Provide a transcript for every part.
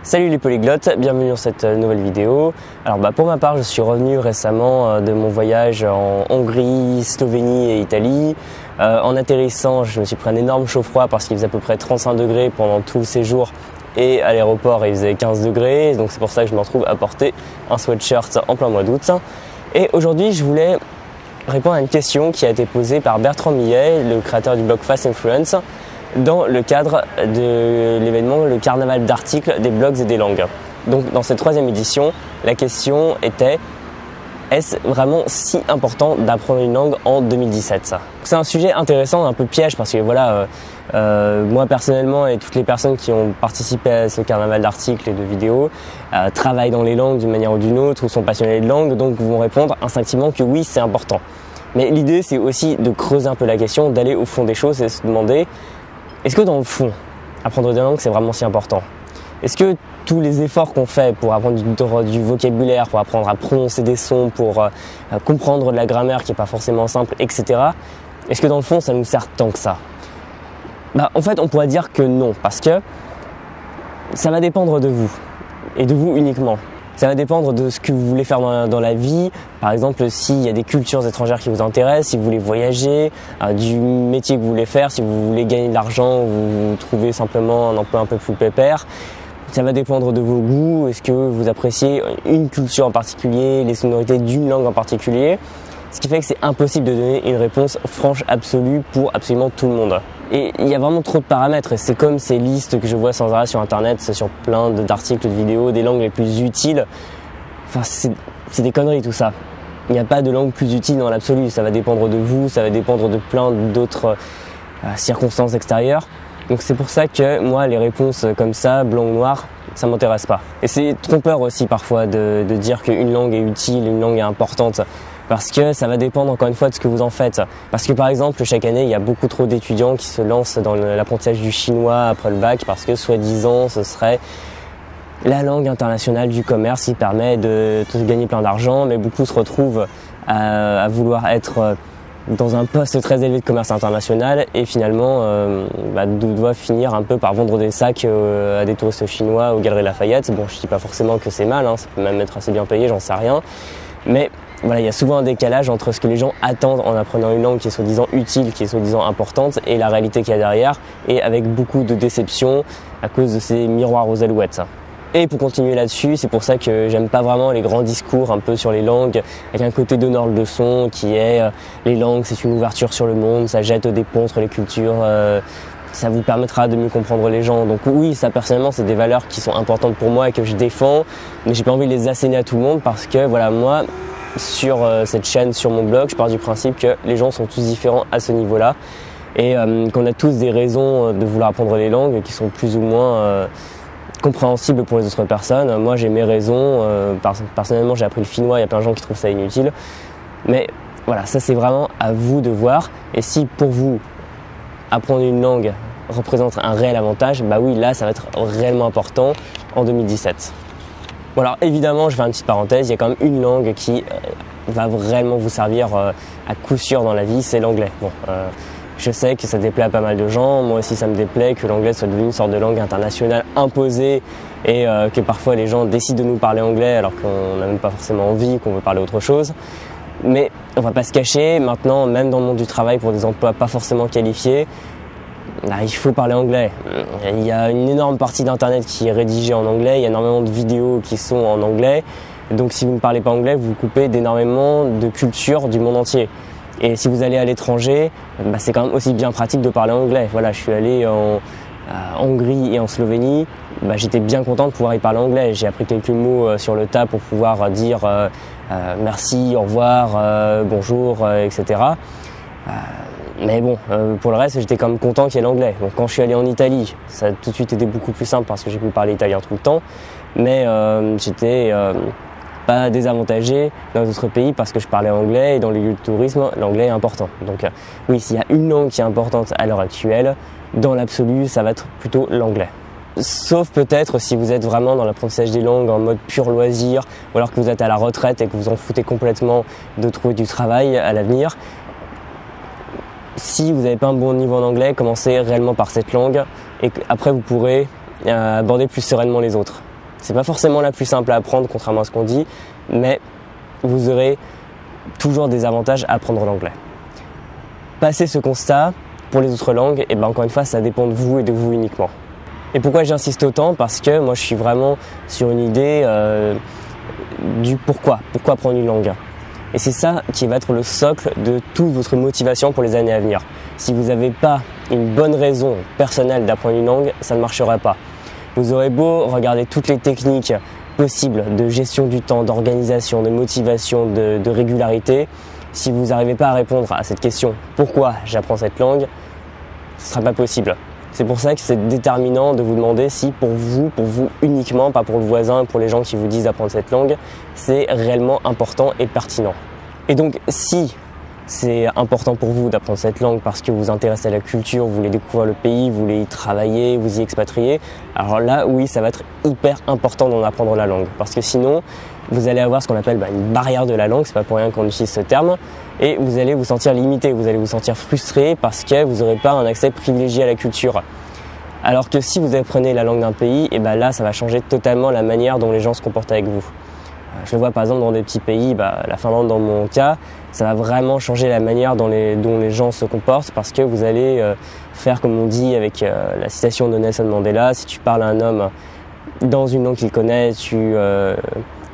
Salut les polyglottes, bienvenue dans cette nouvelle vidéo. Alors pour ma part, je suis revenu récemment de mon voyage en Hongrie, Slovénie et Italie. En atterrissant, je me suis pris un énorme chaud-froid parce qu'il faisait à peu près 35 degrés pendant tout le séjour et à l'aéroport il faisait 15 degrés. Donc c'est pour ça que je me retrouve à porter un sweatshirt en plein mois d'août. Et aujourd'hui, je voulais répondre à une question qui a été posée par Bertrand Millet, le créateur du blog Fast Influence, dans le cadre de l'événement Le Carnaval d'articles des blogs et des langues. Donc dans cette troisième édition, la question était: est-ce vraiment si important d'apprendre une langue en 2017 ? C'est un sujet intéressant, un peu piège, parce que voilà, moi personnellement et toutes les personnes qui ont participé à ce carnaval d'articles et de vidéos travaillent dans les langues d'une manière ou d'une autre ou sont passionnés de langue, donc vont répondre instinctivement que oui, c'est important. Mais l'idée, c'est aussi de creuser un peu la question, d'aller au fond des choses et se demander: est-ce que dans le fond, apprendre des langues, c'est vraiment si important ? Est-ce que tous les efforts qu'on fait pour apprendre du vocabulaire, pour apprendre à prononcer des sons, pour comprendre de la grammaire qui n'est pas forcément simple, etc., est-ce que dans le fond, ça nous sert tant que ça ? En fait, on pourrait dire que non, parce que ça va dépendre de vous, et de vous uniquement. Ça va dépendre de ce que vous voulez faire dans la vie. Par exemple, s'il y a des cultures étrangères qui vous intéressent, si vous voulez voyager, du métier que vous voulez faire, si vous voulez gagner de l'argent ou vous trouvez simplement un emploi un peu plus pépère. Ça va dépendre de vos goûts. Est-ce que vous appréciez une culture en particulier, les sonorités d'une langue en particulier ? Ce qui fait que c'est impossible de donner une réponse franche absolue pour absolument tout le monde. Et il y a vraiment trop de paramètres, et c'est comme ces listes que je vois sans arrêt sur internet, sur plein d'articles, de vidéos, des langues les plus utiles. Enfin, c'est des conneries tout ça. Il n'y a pas de langue plus utile dans l'absolu, ça va dépendre de vous, ça va dépendre de plein d'autres circonstances extérieures. Donc c'est pour ça que moi, les réponses comme ça, blanc ou noir, ça m'intéresse pas. Et c'est trompeur aussi parfois de dire qu'une langue est utile, une langue est importante. Parce que ça va dépendre encore une fois de ce que vous en faites. Parce que par exemple, chaque année, il y a beaucoup trop d'étudiants qui se lancent dans l'apprentissage du chinois après le bac parce que soi-disant, ce serait la langue internationale du commerce qui permet de gagner plein d'argent, mais beaucoup se retrouvent à vouloir être dans un poste très élevé de commerce international et finalement doivent finir un peu par vendre des sacs à des touristes chinois aux Galeries Lafayette. Bon, je dis pas forcément que c'est mal, ça peut même être assez bien payé, j'en sais rien. Mais voilà, il y a souvent un décalage entre ce que les gens attendent en apprenant une langue qui est soi-disant utile, qui est soi-disant importante, et la réalité qu'il y a derrière, et avec beaucoup de déception à cause de ces miroirs aux alouettes. Et pour continuer là-dessus, c'est pour ça que j'aime pas vraiment les grands discours un peu sur les langues, avec un côté donneur de leçons qui est les langues, c'est une ouverture sur le monde, ça jette des ponts entre les cultures, ça vous permettra de mieux comprendre les gens. Donc oui, ça personnellement, c'est des valeurs qui sont importantes pour moi et que je défends, mais j'ai pas envie de les asséner à tout le monde parce que voilà, moi, sur cette chaîne, sur mon blog, je pars du principe que les gens sont tous différents à ce niveau-là et qu'on a tous des raisons de vouloir apprendre les langues qui sont plus ou moins compréhensibles pour les autres personnes. Moi, j'ai mes raisons. Personnellement, j'ai appris le finnois, il y a plein de gens qui trouvent ça inutile. Mais voilà, ça c'est vraiment à vous de voir. Et si pour vous, apprendre une langue représente un réel avantage, oui, là, ça va être réellement important en 2017. Bon alors évidemment, je fais une petite parenthèse, il y a quand même une langue qui va vraiment vous servir à coup sûr dans la vie, c'est l'anglais. Bon, je sais que ça déplaît à pas mal de gens, moi aussi ça me déplaît que l'anglais soit devenu une sorte de langue internationale imposée et que parfois les gens décident de nous parler anglais alors qu'on n'a même pas forcément envie, qu'on veut parler autre chose. Mais on va pas se cacher, maintenant même dans le monde du travail pour des emplois pas forcément qualifiés, il faut parler anglais. Il y a une énorme partie d'internet qui est rédigée en anglais, il y a énormément de vidéos qui sont en anglais. Donc si vous ne parlez pas anglais, vous vous coupez d'énormément de cultures du monde entier. Et si vous allez à l'étranger, c'est quand même aussi bien pratique de parler anglais. Voilà, je suis allé en Hongrie et en Slovénie, j'étais bien content de pouvoir y parler anglais. J'ai appris quelques mots sur le tas pour pouvoir dire merci, au revoir, bonjour, etc. Mais bon, pour le reste, j'étais quand même content qu'il y ait l'anglais. Donc quand je suis allé en Italie, ça a tout de suite été beaucoup plus simple parce que j'ai pu parler italien tout le temps. Mais j'étais pas désavantagé dans d'autres pays parce que je parlais anglais et dans les lieux de tourisme, l'anglais est important. Donc oui, s'il y a une langue qui est importante à l'heure actuelle, dans l'absolu, ça va être plutôt l'anglais. Sauf peut-être si vous êtes vraiment dans l'apprentissage des langues en mode pur loisir ou alors que vous êtes à la retraite et que vous en foutez complètement de trouver du travail à l'avenir. Si vous n'avez pas un bon niveau en anglais, commencez réellement par cette langue et après vous pourrez aborder plus sereinement les autres. C'est pas forcément la plus simple à apprendre, contrairement à ce qu'on dit, mais vous aurez toujours des avantages à apprendre l'anglais. Passer ce constat, pour les autres langues, et encore une fois, ça dépend de vous et de vous uniquement. Et pourquoi j'insiste autant? Parce que moi, je suis vraiment sur une idée du pourquoi apprendre une langue. Et c'est ça qui va être le socle de toute votre motivation pour les années à venir. Si vous n'avez pas une bonne raison personnelle d'apprendre une langue, ça ne marchera pas. Vous aurez beau regarder toutes les techniques possibles de gestion du temps, d'organisation, de motivation, de régularité. Si vous n'arrivez pas à répondre à cette question « Pourquoi j'apprends cette langue ?», ce ne sera pas possible. C'est pour ça que c'est déterminant de vous demander si pour vous uniquement, pas pour le voisin, pour les gens qui vous disent d'apprendre cette langue, c'est réellement important et pertinent. Et donc si c'est important pour vous d'apprendre cette langue parce que vous vous intéressez à la culture, vous voulez découvrir le pays, vous voulez y travailler, vous y expatrier, alors là oui, ça va être hyper important d'en apprendre la langue. Parce que sinon, vous allez avoir ce qu'on appelle une barrière de la langue, c'est pas pour rien qu'on utilise ce terme, et vous allez vous sentir limité, vous allez vous sentir frustré parce que vous n'aurez pas un accès privilégié à la culture. Alors que si vous apprenez la langue d'un pays, et là ça va changer totalement la manière dont les gens se comportent avec vous. Je le vois par exemple dans des petits pays, la Finlande dans mon cas, ça va vraiment changer la manière dont les gens se comportent parce que vous allez faire comme on dit avec la citation de Nelson Mandela, si tu parles à un homme dans une langue qu'il connaît, tu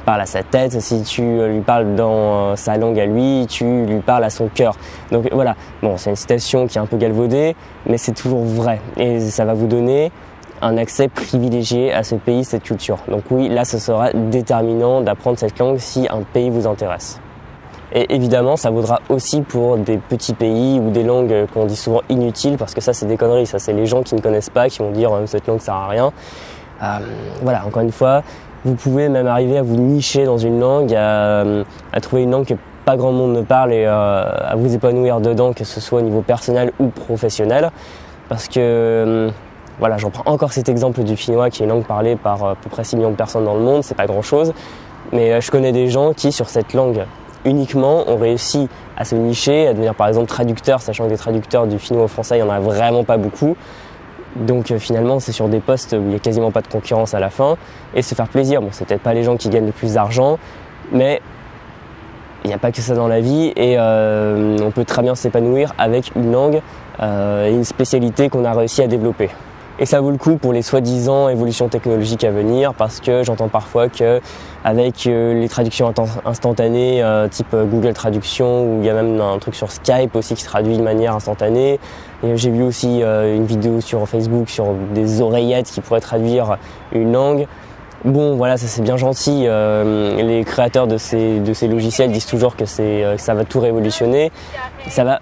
parles à sa tête, si tu lui parles dans sa langue à lui, tu lui parles à son cœur. Donc voilà, bon, c'est une citation qui est un peu galvaudée, mais c'est toujours vrai et ça va vous donner un accès privilégié à ce pays, cette culture. Donc oui, là ce sera déterminant d'apprendre cette langue si un pays vous intéresse. Et évidemment, ça vaudra aussi pour des petits pays ou des langues qu'on dit souvent inutiles, parce que ça c'est des conneries, ça c'est les gens qui ne connaissent pas, qui vont dire cette langue sert à rien. Voilà, encore une fois, vous pouvez même arriver à vous nicher dans une langue, à trouver une langue que pas grand monde ne parle et à vous épanouir dedans, que ce soit au niveau personnel ou professionnel, parce que voilà, j'en prends encore cet exemple du finnois qui est une langue parlée par à peu près 6 millions de personnes dans le monde, c'est pas grand chose, mais je connais des gens qui sur cette langue uniquement ont réussi à se nicher, à devenir par exemple traducteurs, sachant que des traducteurs du finnois au français, il n'y en a vraiment pas beaucoup. Donc finalement c'est sur des postes où il n'y a quasiment pas de concurrence à la fin et se faire plaisir. Bon, c'est peut-être pas les gens qui gagnent le plus d'argent, mais il n'y a pas que ça dans la vie et on peut très bien s'épanouir avec une langue et une spécialité qu'on a réussi à développer. Et ça vaut le coup pour les soi-disant évolutions technologiques à venir parce que j'entends parfois que avec les traductions instantanées type Google Traduction ou il y a même un truc sur Skype aussi qui traduit de manière instantanée. Et j'ai vu aussi une vidéo sur Facebook sur des oreillettes qui pourraient traduire une langue. Bon voilà, ça c'est bien gentil, les créateurs de ces logiciels disent toujours que ça va tout révolutionner. Ça va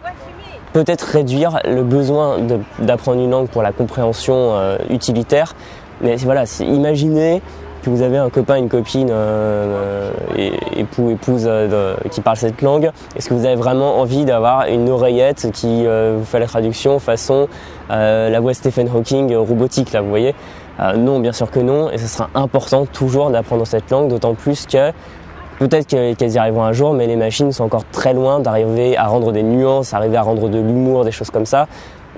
peut-être réduire le besoin d'apprendre une langue pour la compréhension utilitaire. Mais voilà, imaginez que vous avez un copain, une copine, épouse qui parle cette langue. Est-ce que vous avez vraiment envie d'avoir une oreillette qui vous fait la traduction façon la voix Stephen Hawking robotique là, vous voyez? Non, bien sûr que non. Et ce sera important toujours d'apprendre cette langue, d'autant plus que peut-être qu'elles y arriveront un jour, mais les machines sont encore très loin d'arriver à rendre des nuances, arriver à rendre de l'humour, des choses comme ça.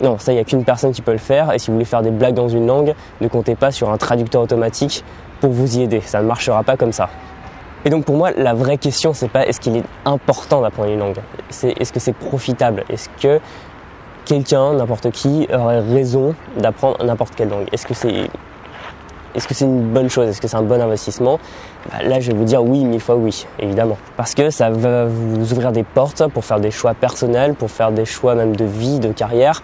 Non, ça, il n'y a qu'une personne qui peut le faire. Et si vous voulez faire des blagues dans une langue, ne comptez pas sur un traducteur automatique pour vous y aider. Ça ne marchera pas comme ça. Et donc pour moi, la vraie question, c'est pas est-ce qu'il est important d'apprendre une langue, c'est est-ce que c'est profitable, est-ce que quelqu'un, n'importe qui, aurait raison d'apprendre n'importe quelle langue. Est-ce que c'est une bonne chose? Est-ce que c'est un bon investissement? Là, je vais vous dire oui, 1000 fois oui, évidemment. Parce que ça va vous ouvrir des portes pour faire des choix personnels, pour faire des choix même de vie, de carrière.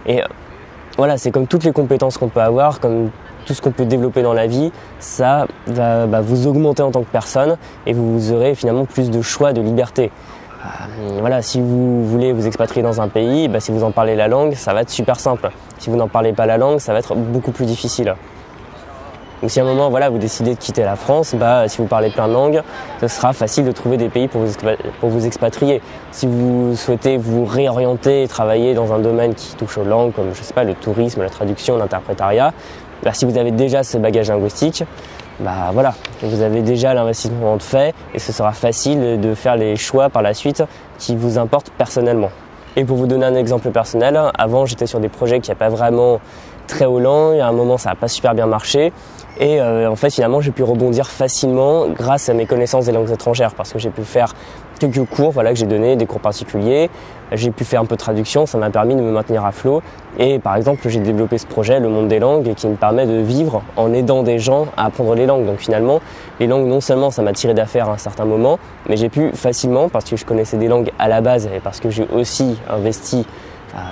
Et voilà, c'est comme toutes les compétences qu'on peut avoir, comme tout ce qu'on peut développer dans la vie, ça va vous augmenter en tant que personne et vous aurez finalement plus de choix, de liberté. Voilà, si vous voulez vous expatrier dans un pays, si vous en parlez la langue, ça va être super simple. Si vous n'en parlez pas la langue, ça va être beaucoup plus difficile. Donc si à un moment vous décidez de quitter la France, si vous parlez plein de langues, ce sera facile de trouver des pays pour vous expatrier. Si vous souhaitez vous réorienter et travailler dans un domaine qui touche aux langues, comme je sais pas, le tourisme, la traduction, l'interprétariat, si vous avez déjà ce bagage linguistique, voilà, vous avez déjà l'investissement de fait et ce sera facile de faire les choix par la suite qui vous importent personnellement. Et pour vous donner un exemple personnel, avant j'étais sur des projets qui n'étaient pas vraiment très haut lent, et à un moment ça n'a pas super bien marché. Et en fait, finalement, j'ai pu rebondir facilement grâce à mes connaissances des langues étrangères parce que j'ai pu faire quelques cours que j'ai donnés, des cours particuliers. J'ai pu faire un peu de traduction, ça m'a permis de me maintenir à flot. Et par exemple, j'ai développé ce projet, Le Monde des Langues, qui me permet de vivre en aidant des gens à apprendre les langues. Donc finalement, les langues, non seulement ça m'a tiré d'affaire à un certain moment, mais j'ai pu facilement, parce que je connaissais des langues à la base et parce que j'ai aussi investi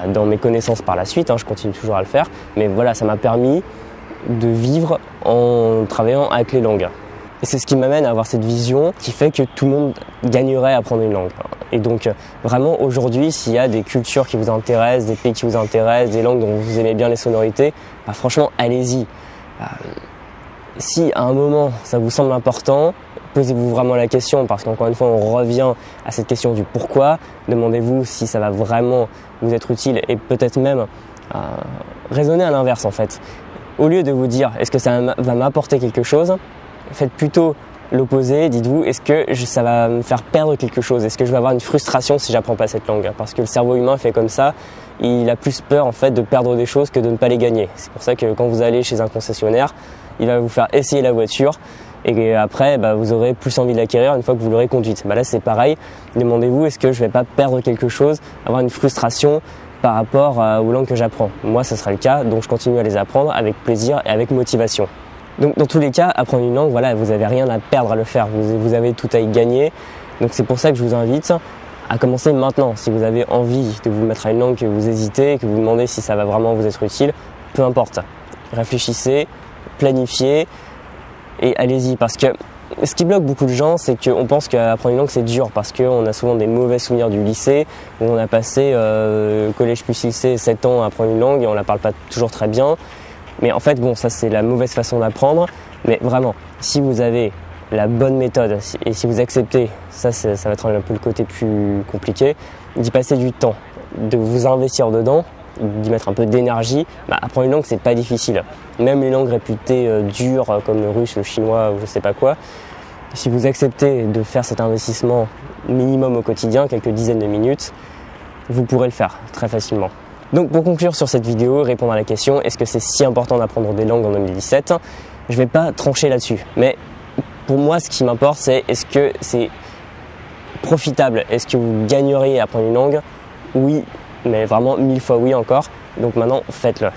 dans mes connaissances par la suite, je continue toujours à le faire, mais voilà, ça m'a permis de vivre en travaillant avec les langues. Et c'est ce qui m'amène à avoir cette vision qui fait que tout le monde gagnerait à apprendre une langue. Et donc vraiment aujourd'hui, s'il y a des cultures qui vous intéressent, des pays qui vous intéressent, des langues dont vous aimez bien les sonorités, franchement allez-y. Si à un moment ça vous semble important, posez-vous vraiment la question parce qu'encore une fois on revient à cette question du pourquoi. Demandez-vous si ça va vraiment vous être utile et peut-être même raisonner à l'inverse en fait. Au lieu de vous dire est-ce que ça va m'apporter quelque chose, faites plutôt l'opposé, dites-vous est-ce que ça va me faire perdre quelque chose, est-ce que je vais avoir une frustration si j'apprends pas cette langue, parce que le cerveau humain fait comme ça, il a plus peur en fait de perdre des choses que de ne pas les gagner. C'est pour ça que quand vous allez chez un concessionnaire, il va vous faire essayer la voiture et après vous aurez plus envie de l'acquérir une fois que vous l'aurez conduite. Là c'est pareil, demandez-vous est-ce que je vais pas perdre quelque chose, avoir une frustration par rapport aux langues que j'apprends. Moi ce sera le cas, donc je continue à les apprendre avec plaisir et avec motivation. Donc dans tous les cas, apprendre une langue, vous n'avez rien à perdre à le faire, vous avez tout à y gagner. Donc c'est pour ça que je vous invite à commencer maintenant. Si vous avez envie de vous mettre à une langue, que vous hésitez, que vous demandez si ça va vraiment vous être utile, peu importe. Réfléchissez, planifiez et allez-y. Parce que ce qui bloque beaucoup de gens, c'est qu'on pense qu'apprendre une langue c'est dur parce qu'on a souvent des mauvais souvenirs du lycée où on a passé collège plus lycée 7 ans à apprendre une langue et on la parle pas toujours très bien. Mais en fait, ça c'est la mauvaise façon d'apprendre. Mais vraiment, si vous avez la bonne méthode et si vous acceptez, ça va être un peu le côté plus compliqué, d'y passer du temps, de vous investir dedans, d'y mettre un peu d'énergie, apprendre une langue c'est pas difficile. Même les langues réputées dures comme le russe, le chinois ou je sais pas quoi, si vous acceptez de faire cet investissement minimum au quotidien, quelques dizaines de minutes, vous pourrez le faire très facilement. Donc pour conclure sur cette vidéo, répondre à la question est-ce que c'est si important d'apprendre des langues en 2017 ? Je ne vais pas trancher là-dessus, mais pour moi ce qui m'importe c'est est-ce que c'est profitable ? Est-ce que vous gagneriez à apprendre une langue ? Oui, mais vraiment 1000 fois oui encore, donc maintenant faites-le.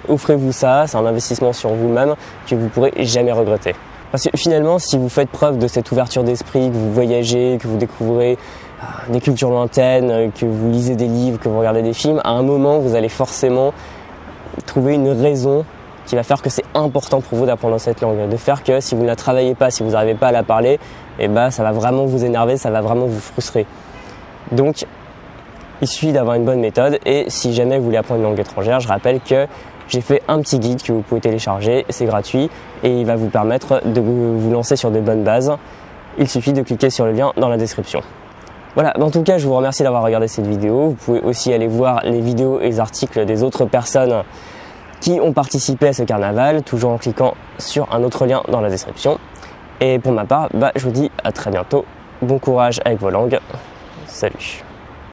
Offrez-vous ça, c'est un investissement sur vous-même que vous ne pourrez jamais regretter. Parce que finalement, si vous faites preuve de cette ouverture d'esprit, que vous voyagez, que vous découvrez des cultures lointaines, que vous lisez des livres, que vous regardez des films, à un moment, vous allez forcément trouver une raison qui va faire que c'est important pour vous d'apprendre cette langue. De faire que si vous ne la travaillez pas, si vous n'arrivez pas à la parler, ça va vraiment vous énerver, ça va vraiment vous frustrer. Donc, il suffit d'avoir une bonne méthode et si jamais vous voulez apprendre une langue étrangère, je rappelle que j'ai fait un petit guide que vous pouvez télécharger, c'est gratuit et il va vous permettre de vous lancer sur des bonnes bases. Il suffit de cliquer sur le lien dans la description. Voilà, en tout cas, je vous remercie d'avoir regardé cette vidéo. Vous pouvez aussi aller voir les vidéos et les articles des autres personnes qui ont participé à ce carnaval, toujours en cliquant sur un autre lien dans la description. Et pour ma part, je vous dis à très bientôt. Bon courage avec vos langues. Salut.